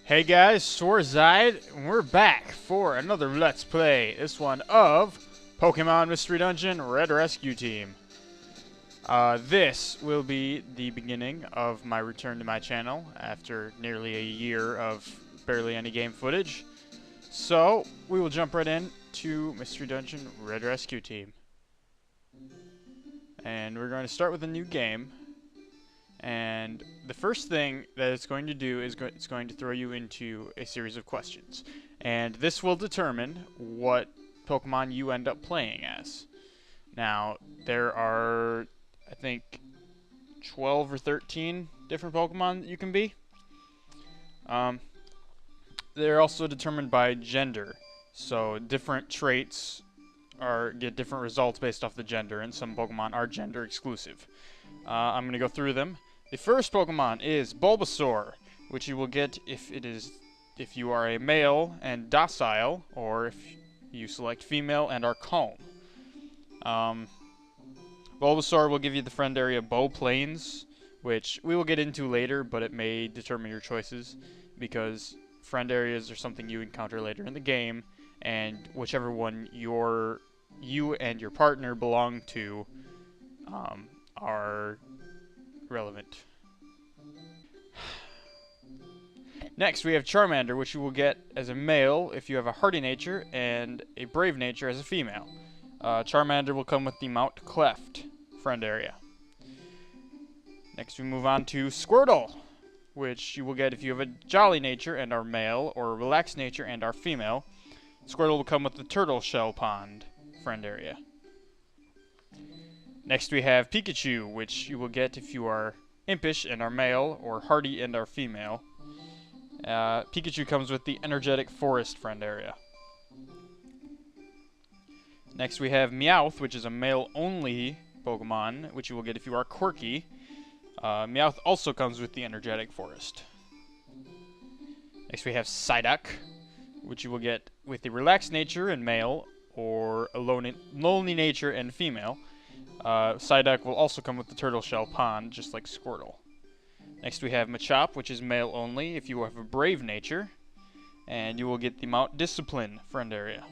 Hey guys, Swarzide, and we're back for another Let's Play. This one of Pokemon Mystery Dungeon Red Rescue Team. This will be the beginning of my return to my channel after nearly a year of barely any game footage. So, we will jump right in to Mystery Dungeon Red Rescue Team. And we're going to start with a new game. And the first thing that it's going to do is it's going to throw you into a series of questions. And this will determine what Pokemon you end up playing as. Now, there are, I think, 12 or 13 different Pokemon that you can be. They're also determined by gender. So different traits get different results based off the gender, and some Pokemon are gender exclusive. I'm going to go through them. The first Pokemon is Bulbasaur, which you will get if you are a male and docile, or if you select female and are calm. Bulbasaur will give you the friend area Bow Plains, which we will get into later, but it may determine your choices, because friend areas are something you encounter later in the game, and whichever one you and your partner belong to are relevant. Next, we have Charmander, which you will get as a male if you have a hardy nature and a brave nature as a female. Charmander will come with the Mount Cleft friend area. Next, we move on to Squirtle, which you will get if you have a jolly nature and are male, or a relaxed nature and are female. Squirtle will come with the Turtle Shell Pond friend area. Next we have Pikachu, which you will get if you are impish and are male, or hardy and are female. Pikachu comes with the Energetic Forest friend area. Next we have Meowth, which is a male-only Pokemon, which you will get if you are quirky. Meowth also comes with the Energetic Forest. Next we have Psyduck, which you will get with the relaxed nature and male, or a lonely nature and female. Psyduck will also come with the Turtle Shell Pond, just like Squirtle. Next we have Machop, which is male only if you have a brave nature, and you will get the Mount Discipline friend area.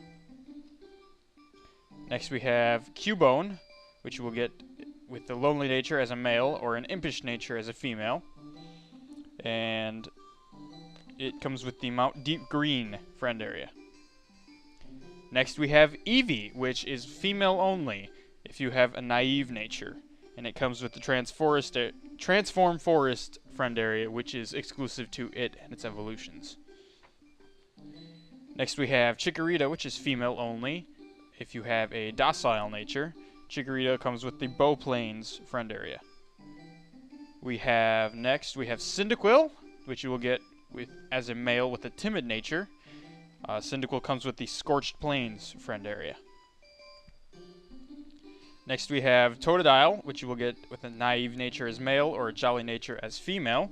Next we have Cubone, which you will get with the lonely nature as a male, or an impish nature as a female. And it comes with the Mount Deep Green friend area. Next we have Eevee, which is female only if you have a naive nature, and it comes with the Transform Forest friend area, which is exclusive to it and its evolutions. Next we have Chikorita, which is female only if you have a docile nature. Chikorita comes with the Bow Plains friend area. Next we have Cyndaquil, which you will get as a male with a timid nature. Cyndaquil comes with the Scorched Plains friend area. Next we have Totodile, which you will get with a naive nature as male, or a jolly nature as female.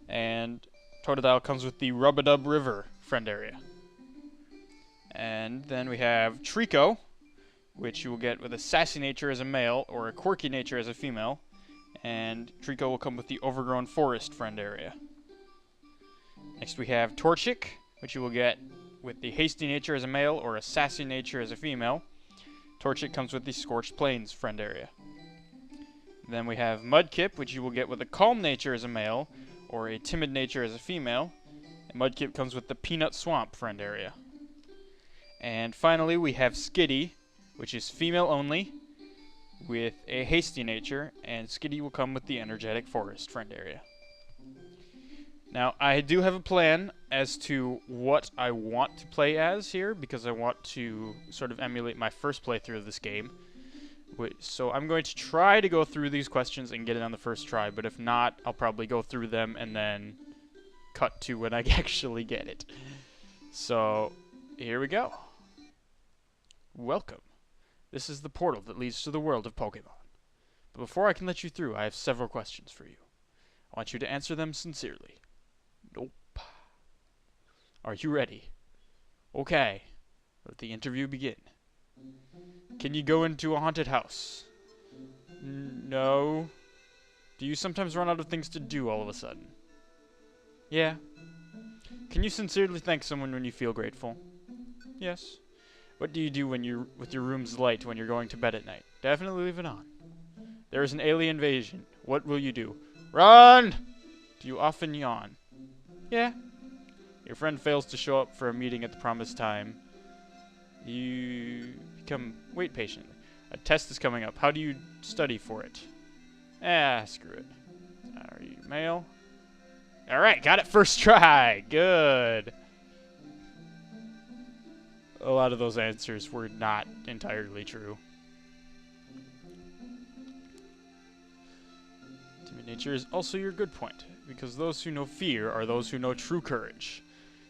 And Totodile comes with the Rub-a-Dub River friend area. And then we have Trico, which you will get with a sassy nature as a male, or a quirky nature as a female. And Trico will come with the Overgrown Forest friend area. Next we have Torchic, which you will get with the hasty nature as a male, or a sassy nature as a female. Torchic comes with the Scorched Plains friend area. Then we have Mudkip, which you will get with a calm nature as a male, or a timid nature as a female. And Mudkip comes with the Peanut Swamp friend area. And finally we have Skitty, which is female only, with a hasty nature, and Skitty will come with the Energetic Forest friend area. Now, I do have a plan as to what I want to play as here, because I want to sort of emulate my first playthrough of this game. So I'm going to try to go through these questions and get it on the first try, but if not, I'll probably go through them and then cut to when I actually get it. So, here we go. Welcome. This is the portal that leads to the world of Pokemon. But before I can let you through, I have several questions for you. I want you to answer them sincerely. Nope. Are you ready? Okay. Let the interview begin. Can you go into a haunted house? No. Do you sometimes run out of things to do all of a sudden? Yeah. Can you sincerely thank someone when you feel grateful? Yes. What do you do when you're with your room's light when you're going to bed at night? Definitely leave it on. There is an alien invasion. What will you do? Run! Do you often yawn? Yeah. Your friend fails to show up for a meeting at the promised time. You wait patiently. A test is coming up. How do you study for it? Screw it. Are you male? Alright, got it first try. Good. A lot of those answers were not entirely true. Timid nature is also your good point, because those who know fear are those who know true courage.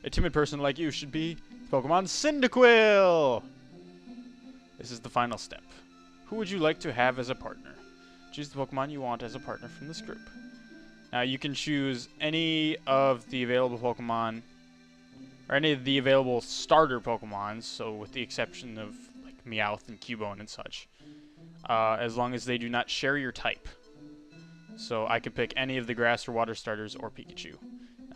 A timid person like you should be Pokemon Cyndaquil! This is the final step. Who would you like to have as a partner? Choose the Pokemon you want as a partner from this group. Now you can choose any of the available Pokemon, or any of the available starter Pokemons, so with the exception of like Meowth and Cubone and such, as long as they do not share your type. So I could pick any of the grass or water starters or Pikachu.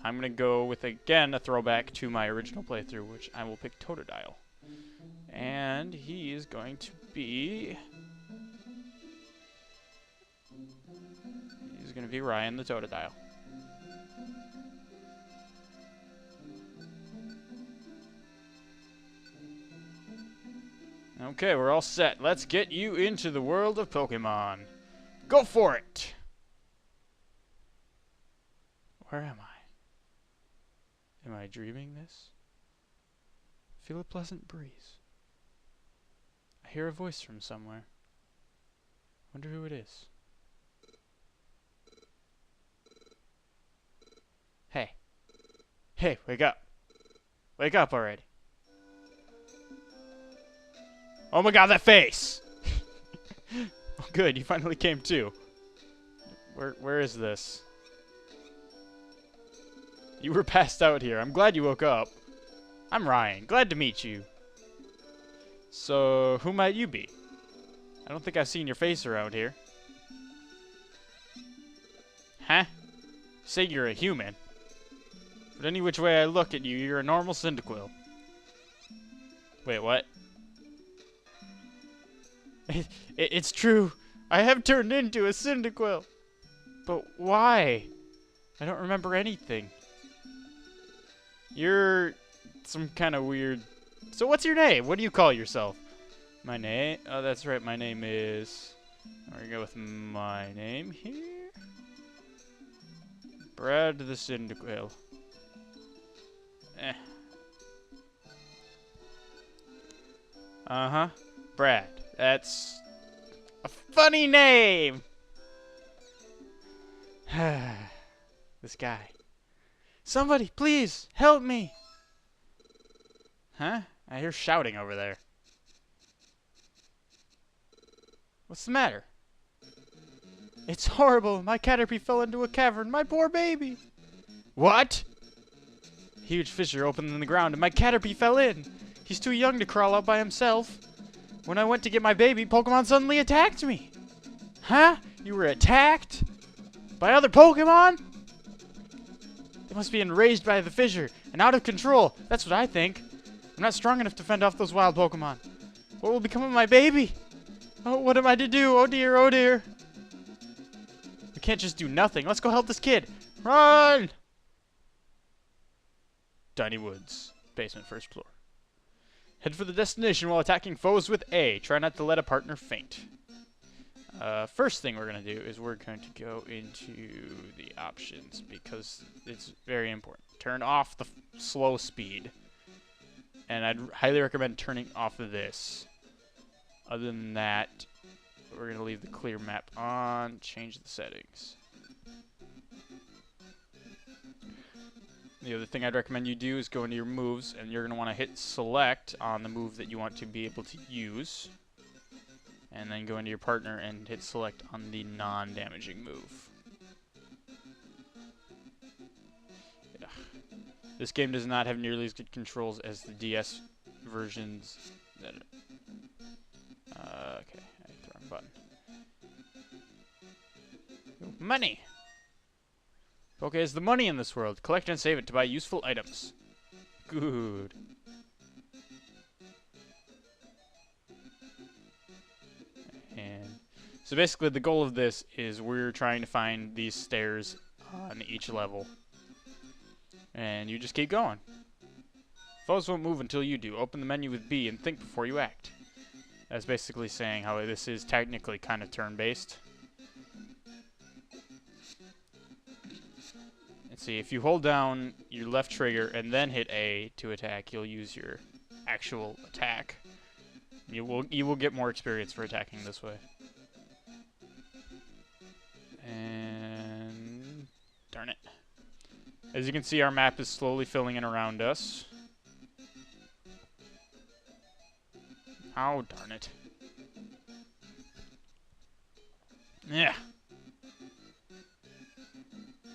I'm going to go with, again, a throwback to my original playthrough, which I will pick Totodile. And he is going to be... He's going to be Ryan the Totodile. Okay, we're all set. Let's get you into the world of Pokemon. Go for it! Where am I? Am I dreaming this? Feel a pleasant breeze. I hear a voice from somewhere. Wonder who it is. Hey. Hey, wake up. Wake up already. Oh my god, that face! Oh, good, you finally came to. Where is this? You were passed out here. I'm glad you woke up. I'm Ryan. Glad to meet you. So, who might you be? I don't think I've seen your face around here. Huh? Say you're a human. But any which way I look at you, you're a normal Cyndaquil. Wait, what? It's true. I have turned into a Cyndaquil. But why? I don't remember anything. You're some kind of weird... So what's your name? What do you call yourself? My name? Oh, that's right. My name is... We're going to go with my name here. Brad the Cyndaquil. Uh-huh. Brad. That's a funny name! This guy. Somebody, please, help me! Huh? I hear shouting over there. What's the matter? It's horrible. My Caterpie fell into a cavern. My poor baby. What? A huge fissure opened in the ground and my Caterpie fell in. He's too young to crawl out by himself. When I went to get my baby, Pokemon suddenly attacked me. Huh? You were attacked? By other Pokemon? They must be enraged by the fissure and out of control. That's what I think. I'm not strong enough to fend off those wild Pokemon. What will become of my baby? Oh, what am I to do? Oh dear, oh dear. We can't just do nothing. Let's go help this kid. Run! Tiny Woods. Basement, first floor. Head for the destination while attacking foes with A. Try not to let a partner faint. First thing we're going to do is we're going to go into the options because it's very important. Turn off the slow speed. And I'd highly recommend turning off of this. Other than that, we're going to leave the clear map on, change the settings. The other thing I'd recommend you do is go into your moves, and you're going to want to hit select on the move that you want to be able to use. And then go into your partner and hit select on the non-damaging move. Yeah. This game does not have nearly as good controls as the DS versions. That okay, I hit the wrong button. Money! Poke is the money in this world. Collect and save it to buy useful items. Good. And so basically the goal of this is we're trying to find these stairs on each level. And you just keep going. Foes won't move until you do. Open the menu with B and think before you act. That's basically saying how this is technically kind of turn-based. And see, if you hold down your left trigger and then hit A to attack, you'll use your actual attack. You will get more experience for attacking this way. And darn it. As you can see, our map is slowly filling in around us. Oh, darn it. Yeah.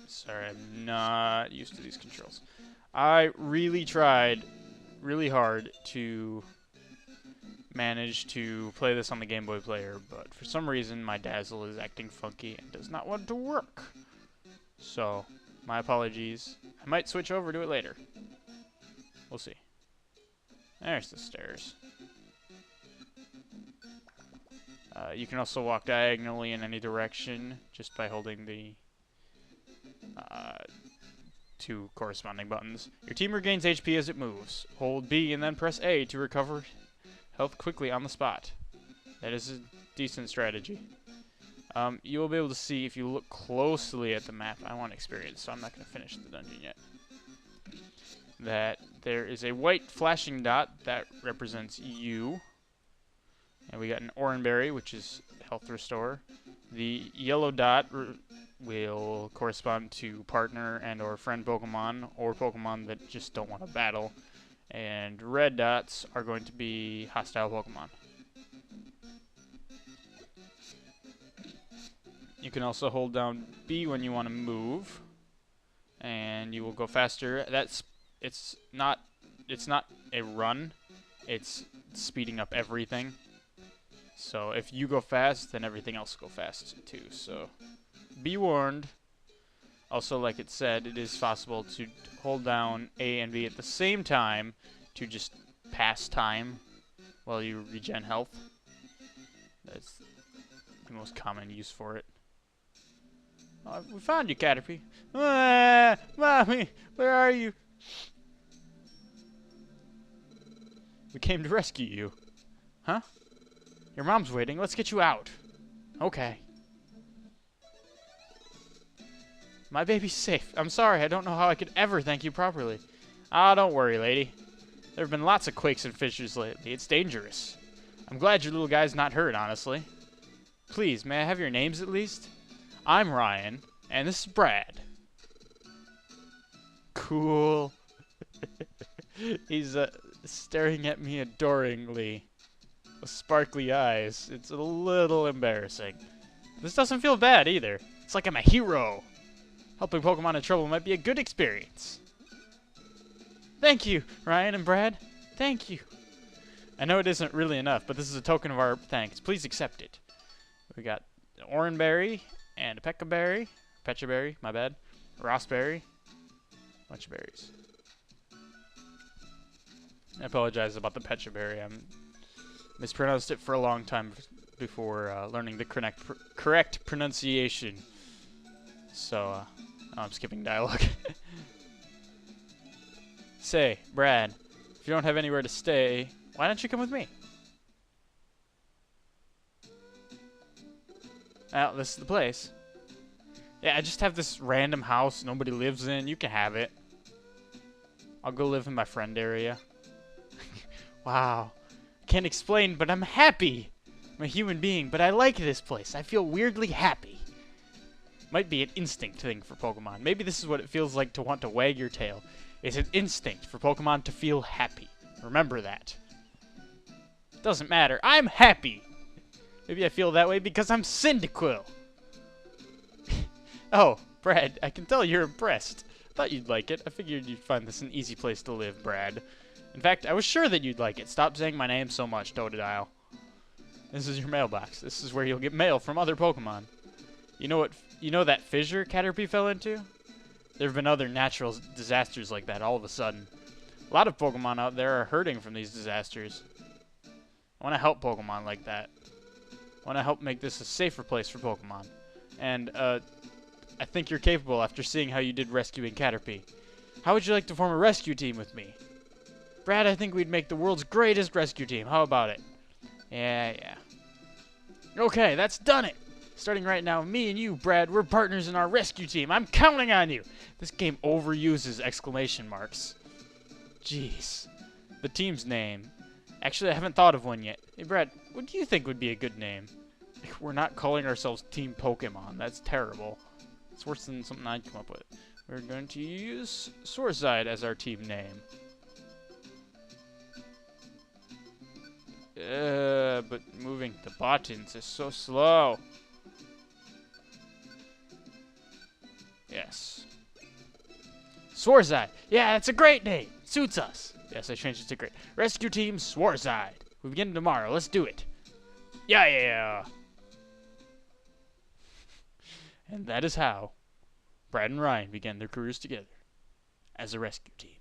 Sorry, I'm not used to these controls. I really tried really hard to manage to play this on the Game Boy player, but for some reason my Dazzle is acting funky and does not want to work. So, my apologies. I might switch over to it later. We'll see. There's the stairs. You can also walk diagonally in any direction just by holding the two corresponding buttons. Your team regains HP as it moves. Hold B and then press A to recover health quickly on the spot. That is a decent strategy. You will be able to see if you look closely at the map. I want experience, so I'm not going to finish the dungeon yet. That there is a white flashing dot that represents you. And we got an Oranberry, which is health restore. The yellow dot will correspond to partner and or friend Pokemon, or Pokemon that just don't want to battle. And red dots are going to be hostile Pokemon. You can also hold down B when you want to move, and you will go faster. It's not a run. It's speeding up everything. So if you go fast, then everything else will go fast too. So be warned. Also, like it said, it is possible to hold down A and B at the same time to just pass time while you regen health. That's the most common use for it. Oh, we found you, Caterpie. Ah, Mommy, where are you? We came to rescue you. Huh? Your mom's waiting. Let's get you out. Okay. My baby's safe. I'm sorry. I don't know how I could ever thank you properly. Ah, don't worry, lady. There have been lots of quakes and fissures lately. It's dangerous. I'm glad your little guy's not hurt, honestly. Please, may I have your names at least? I'm Ryan, and this is Brad. Cool. He's staring at me adoringly. With sparkly eyes. It's a little embarrassing. This doesn't feel bad either. It's like I'm a hero. Helping Pokemon in trouble might be a good experience. Thank you, Ryan and Brad. Thank you. I know it isn't really enough, but this is a token of our thanks. Please accept it. We got an Oranberry and a Pechaberry, my bad. Rossberry. Bunch of berries. I apologize about the Pechaberry. I mispronounced it for a long time before learning the correct pronunciation. So, I'm skipping dialogue. Say, Brad, if you don't have anywhere to stay, why don't you come with me? Well, this is the place. Yeah, I just have this random house nobody lives in. You can have it. I'll go live in my friend area. Wow. Can't explain, but I'm happy. I'm a human being, but I like this place. I feel weirdly happy. Might be an instinct thing for Pokemon. Maybe this is what it feels like to want to wag your tail. It's an instinct for Pokemon to feel happy. Remember that. Doesn't matter. I'm happy. Maybe I feel that way because I'm Cyndaquil. Oh, Brad, I can tell you're impressed. Thought you'd like it. I figured you'd find this an easy place to live, Brad. In fact, I was sure that you'd like it. Stop saying my name so much, Totodile. This is your mailbox. This is where you'll get mail from other Pokemon. You know that fissure Caterpie fell into? There have been other natural disasters like that all of a sudden. A lot of Pokemon out there are hurting from these disasters. I want to help Pokemon like that. I want to help make this a safer place for Pokemon. And, I think you're capable after seeing how you did rescuing Caterpie. How would you like to form a rescue team with me? Brad, I think we'd make the world's greatest rescue team. How about it? Yeah. Okay, that's done it. Starting right now, me and you, Brad, we're partners in our rescue team. I'm counting on you. This game overuses exclamation marks. Jeez. The team's name. Actually, I haven't thought of one yet. Hey, Brad, what do you think would be a good name? We're not calling ourselves Team Pokemon. That's terrible. It's worse than something I'd come up with. We're going to use Swordside as our team name. But moving the buttons is so slow. Yes. Swordside. Yeah, that's a great name. Suits us. Yes, I changed it to great. Rescue Team Swordside. We begin tomorrow. Let's do it. Yeah. And that is how Brad and Ryan began their careers together as a rescue team.